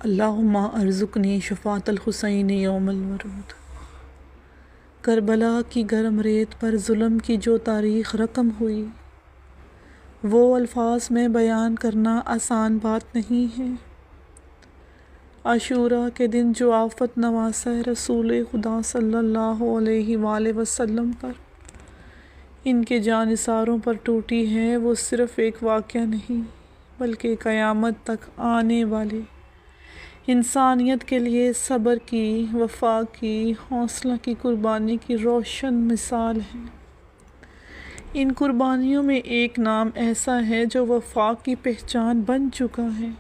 اللہم ارزقنی شفاعت الحسین یوم الورود۔ کربلا کی گرم ریت پر ظلم کی جو تاریخ رقم ہوئی، وہ الفاظ میں بیان کرنا آسان بات نہیں ہے۔ عاشوراء کے دن جو آفت نواسا رسول خدا صلی اللہ علیہ وآلہ وسلم پر، ان کے جانثاروں پر ٹوٹی ہے، وہ صرف ایک واقعہ نہیں بلکہ قیامت تک آنے والے انسانیت کے لیے صبر کی، وفا کی، حوصلہ کی قربانی کی روشن مثال ہے۔ ان قربانیوں میں ایک نام ایسا ہے جو وفا کی پہچان بن چکا ہے،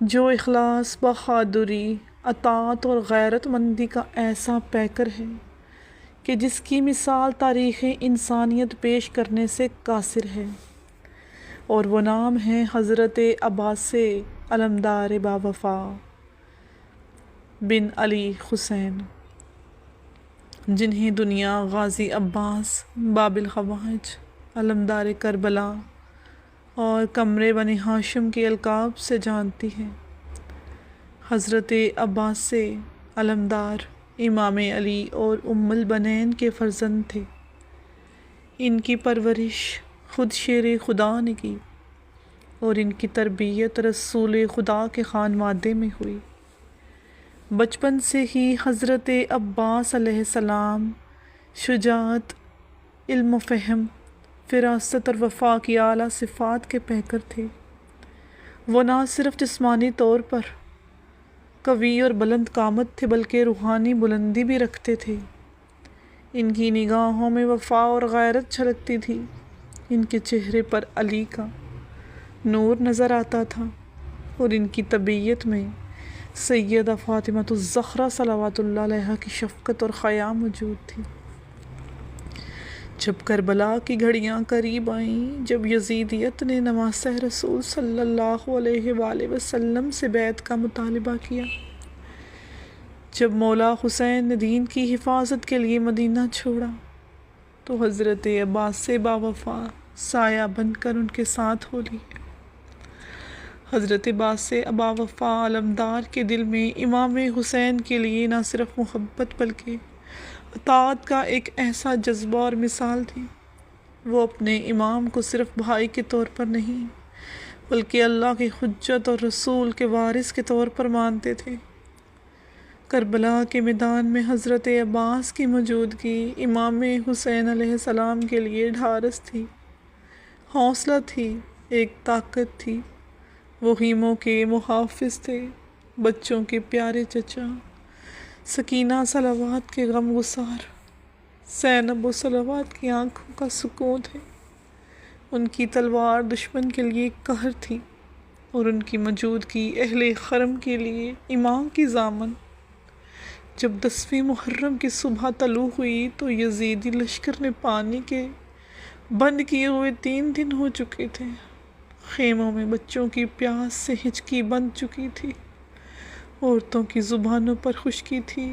جو اخلاص، بہادری، اطاعت اور غیرت مندی کا ایسا پیکر ہے کہ جس کی مثال تاریخ انسانیت پیش کرنے سے قاصر ہے، اور وہ نام ہے حضرت عباس علمدار باوفا بن علی حسین، جنہیں دنیا غازی عباس باب الحوائج، علمدار کربلا اور قمر بنی ہاشم کے القاب سے جانتی ہے۔ حضرت عباس علمدار امام علی اور ام البنین کے فرزند تھے۔ ان کی پرورش خود شیر خدا نے کی اور ان کی تربیت رسول خدا کے خانوادے میں ہوئی۔ بچپن سے ہی حضرت عباس علیہ السلام شجاعت، علم و فہم، فراست اور وفا کی اعلیٰ صفات کے پیکر تھے۔ وہ نہ صرف جسمانی طور پر قوی اور بلند قامت تھے بلکہ روحانی بلندی بھی رکھتے تھے۔ ان کی نگاہوں میں وفا اور غیرت جھلکتی تھی۔ ان کے چہرے پر علی کا نور نظر آتا تھا اور ان کی طبیعت میں سیدہ فاطمۃ الزہرا صلوات اللہ علیہا کی شفقت اور حیا موجود تھی۔ جب کربلا کی گھڑیاں قریب آئیں، جب یزیدیت نے نواسہ رسول صلی اللہ علیہ وآلہ وسلم سے بیعت کا مطالبہ کیا، جب مولا حسین نے دین کی حفاظت کے لیے مدینہ چھوڑا، تو حضرت عباس باوفا سایہ بن کر ان کے ساتھ ہو لی۔ حضرت عباس باوفا علمدار کے دل میں امام حسین کے لیے نہ صرف محبت بلکہ اطاعت کا ایک ایسا جذبہ اور مثال تھی۔ وہ اپنے امام کو صرف بھائی کے طور پر نہیں بلکہ اللہ کی حجت اور رسول کے وارث کے طور پر مانتے تھے۔ کربلا کے میدان میں حضرت عباس کی موجودگی امام حسین علیہ السلام کے لیے ڈھارس تھی، حوصلہ تھی، ایک طاقت تھی۔ وہ حیموں کے محافظ تھے، بچوں کے پیارے چچا، سکینہ صلوات کے غم گسار، زینب و صلوات کی آنکھوں کا سکون تھے۔ ان کی تلوار دشمن کے لیے قہر تھی اور ان کی موجودگی اہل حرم کے لیے ایمان کی ضامن۔ جب 10ویں محرم کی صبح طلوع ہوئی تو یزیدی لشکر نے پانی کے بند کیے ہوئے 3 دن ہو چکے تھے۔ خیموں میں بچوں کی پیاس سے ہچکی بند چکی تھی، عورتوں کی زبانوں پر خشکی تھی۔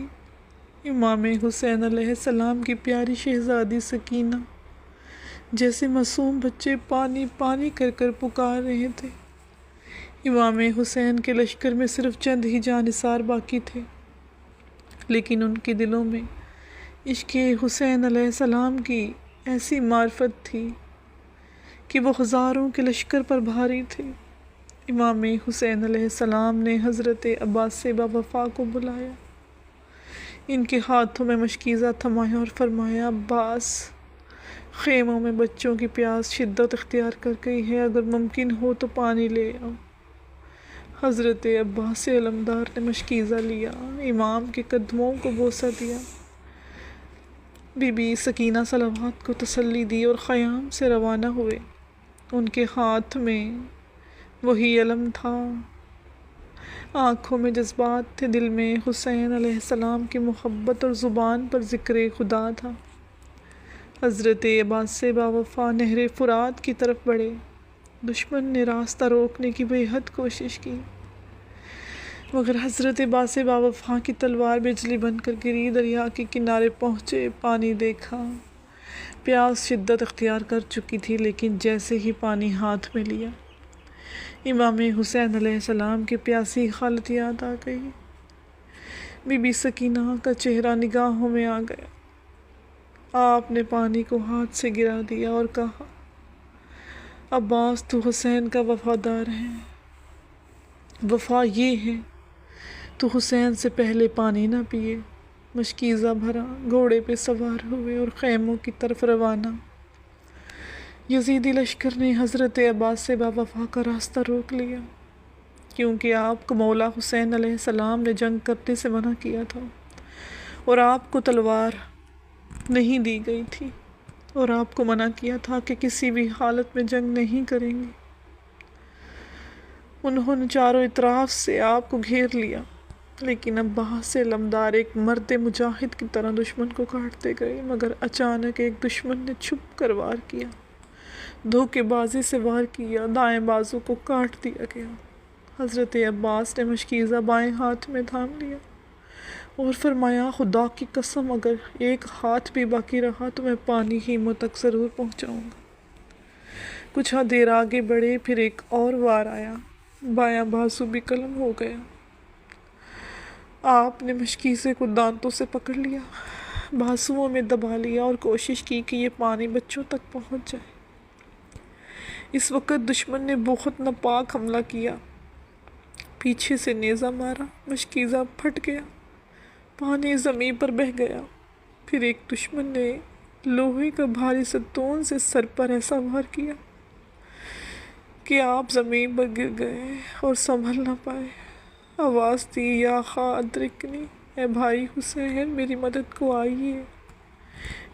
امام حسین علیہ السلام کی پیاری شہزادی سکینہ جیسے معصوم بچے پانی پانی کر کر پکار رہے تھے۔ امام حسین کے لشکر میں صرف چند ہی جانثار باقی تھے، لیکن ان کے دلوں میں عشق حسین علیہ السلام کی ایسی معرفت تھی کہ وہ ہزاروں کے لشکر پر بھاری تھے۔ امام حسین علیہ السلام نے حضرت عباس باوفا کو بلایا، ان کے ہاتھوں میں مشکیزہ تھمایا اور فرمایا، عباس، خیموں میں بچوں کی پیاس شدت اختیار کر گئی ہے، اگر ممکن ہو تو پانی لے آؤ۔ حضرت عباس علمدار نے مشکیزہ لیا، امام کے قدموں کو بوسہ دیا، بی بی سکینہ صلوات کو تسلی دی اور خیام سے روانہ ہوئے۔ ان کے ہاتھ میں وہی علم تھا، آنکھوں میں جذبات تھے، دل میں حسین علیہ السلام کی محبت اور زبان پر ذکر خدا تھا۔ حضرت عباس باوفا نہر فرات کی طرف بڑھے۔ دشمن نے راستہ روکنے کی بے حد کوشش کی، مگر حضرت عباس باوفا کی تلوار بجلی بن کر گری، دریا کے کنارے پہنچے، پانی دیکھا۔ پیاس شدت اختیار کر چکی تھی، لیکن جیسے ہی پانی ہاتھ میں لیا، امام حسین علیہ السلام کی پیاسی حالت یاد آ گئی۔ بی بی سکینہ کا چہرہ نگاہوں میں آ گیا۔ آپ نے پانی کو ہاتھ سے گرا دیا اور کہا، عباس تو حسین کا وفادار ہے، وفا یہ ہے تو حسین سے پہلے پانی نہ پیے۔ مشکیزہ بھرا، گھوڑے پہ سوار ہوئے اور خیموں کی طرف روانہ۔ یزیدی لشکر نے حضرت عباس سے باوفا کا راستہ روک لیا، کیونکہ آپ کو مولا حسین علیہ السلام نے جنگ کرنے سے منع کیا تھا اور آپ کو تلوار نہیں دی گئی تھی، اور آپ کو منع کیا تھا کہ کسی بھی حالت میں جنگ نہیں کریں گے۔ انہوں نے چاروں اطراف سے آپ کو گھیر لیا، لیکن عباس علمدار ایک مرد مجاہد کی طرح دشمن کو کاٹتے گئے، مگر اچانک ایک دشمن نے چھپ کر وار کیا، دھوکے بازی سے وار کیا، دائیں بازو کو کاٹ دیا گیا۔ حضرت عباس نے مشکیزہ بائیں ہاتھ میں تھام لیا اور فرمایا، خدا کی قسم اگر ایک ہاتھ بھی باقی رہا تو میں پانی خیموں تک ضرور پہنچاؤں گا۔ کچھ دیر آگے بڑھے، پھر ایک اور وار آیا، بایاں بازو بھی قلم ہو گیا۔ آپ نے مشکیزے کو دانتوں سے پکڑ لیا، بازوؤں میں دبا لیا اور کوشش کی کہ یہ پانی بچوں تک پہنچ جائے۔ اس وقت دشمن نے بہت ناپاک حملہ کیا، پیچھے سے نیزہ مارا، مشکیزہ پھٹ گیا، پانی زمین پر بہہ گیا۔ پھر ایک دشمن نے لوہے کا بھاری ستون سے سر پر ایسا وار کیا کہ آپ زمین پر گر گئے اور سنبھل نہ پائے۔ آواز دی، یا خواہ ادرکنی، اے بھائی حسین میری مدد کو آئیے،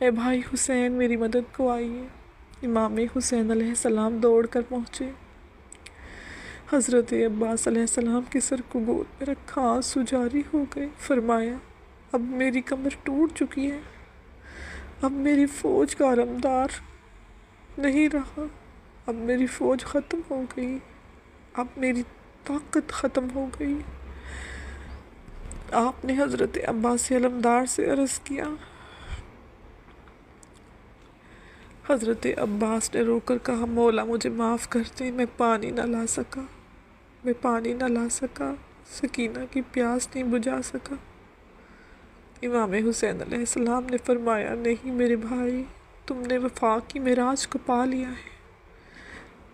اے بھائی حسین میری مدد کو آئیے۔ امام حسین علیہ السلام دوڑ کر پہنچے، حضرت عباس علیہ السلام کے سر کو گود میں رکھا، آنسو جاری ہو گئے۔ فرمایا، اب میری کمر ٹوٹ چکی ہے، اب میری فوج کا علمدار نہیں رہا، اب میری فوج ختم ہو گئی، اب میری طاقت ختم ہو گئی۔ آپ نے حضرت عباس علمدار سے عرض کیا۔ حضرت عباس نے رو کر کہا، مولا مجھے معاف کر دیں، میں پانی نہ لا سکا، سکینہ کی پیاس نہیں بجھا سکا۔ امام حسین علیہ السلام نے فرمایا، نہیں میرے بھائی، تم نے وفا کی معراج کو پا لیا ہے۔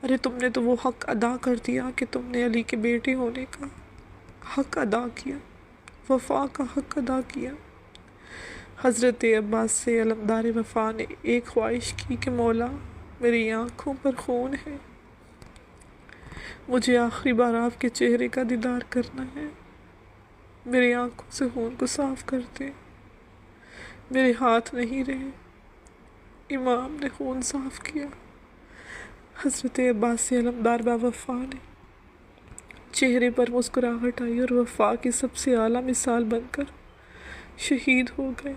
ارے تم نے تو وہ حق ادا کر دیا کہ تم نے علی کے بیٹے ہونے کا حق ادا کیا، وفا کا حق ادا کیا۔ حضرت عباس سے علمدار وفا نے ایک خواہش کی کہ مولا میری آنکھوں پر خون ہے، مجھے آخری بار آپ کے چہرے کا دیدار کرنا ہے، میری آنکھوں سے خون کو صاف کر دیں، میرے ہاتھ نہیں رہے۔ امام نے خون صاف کیا۔ حضرت عباس سے علمدار وفا نے چہرے پر مسکراہٹ آئی اور وفا کی سب سے اعلیٰ مثال بن کر شہید ہو گئے۔